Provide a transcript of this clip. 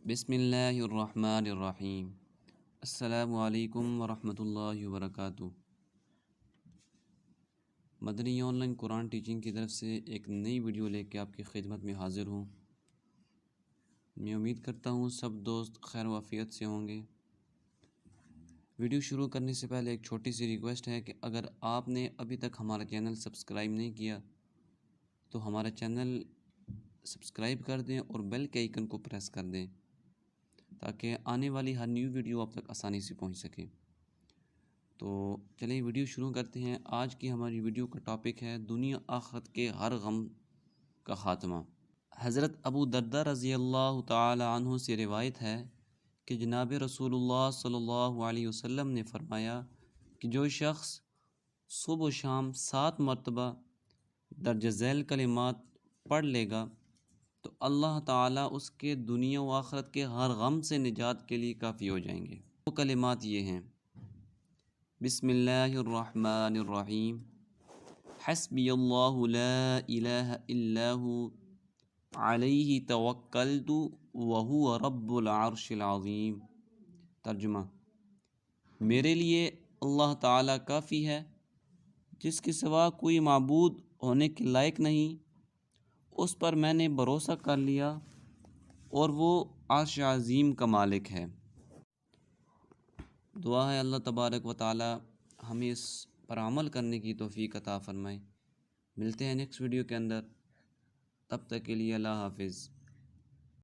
بسم اللہ الرحمن الرحیم۔ السلام علیکم ورحمۃ اللہ وبرکاتہ۔ مدنی آن لائن قرآن ٹیچنگ کی طرف سے ایک نئی ویڈیو لے کے آپ کی خدمت میں حاضر ہوں۔ میں امید کرتا ہوں سب دوست خیر و عافیت سے ہوں گے۔ ویڈیو شروع کرنے سے پہلے ایک چھوٹی سی ریکویسٹ ہے کہ اگر آپ نے ابھی تک ہمارا چینل سبسکرائب نہیں کیا تو ہمارا چینل سبسکرائب کر دیں اور بیل کے آئیکن کو پریس کر دیں تاکہ آنے والی ہر نیو ویڈیو آپ تک آسانی سے پہنچ سکے۔ تو چلیں ویڈیو شروع کرتے ہیں۔ آج کی ہماری ویڈیو کا ٹاپک ہے دنیا آخرت کے ہر غم کا خاتمہ۔ حضرت ابو دردہ رضی اللہ تعالی عنہ سے روایت ہے کہ جناب رسول اللہ صلی اللہ علیہ وسلم نے فرمایا کہ جو شخص صبح و شام 7 مرتبہ درج ذیل کلمات پڑھ لے گا تو اللہ تعالیٰ اس کے دنیا و آخرت کے ہر غم سے نجات کے لیے کافی ہو جائیں گے۔ وہ کلمات یہ ہیں: بسم اللہ الرحمن الرحیم، حسبی اللہ لا الہ الا ہو، علیہ توکلت وہو رب العرش العظیم۔ ترجمہ: میرے لیے اللہ تعالیٰ کافی ہے، جس کے سوا کوئی معبود ہونے کے لائق نہیں، اس پر میں نے بھروسہ کر لیا اور وہ عرش عظیم کا مالک ہے۔ دعا ہے اللہ تبارک و تعالی ہمیں اس پر عمل کرنے کی توفیق عطا فرمائے۔ ملتے ہیں نیکسٹ ویڈیو کے اندر، تب تک کے لیے اللہ حافظ۔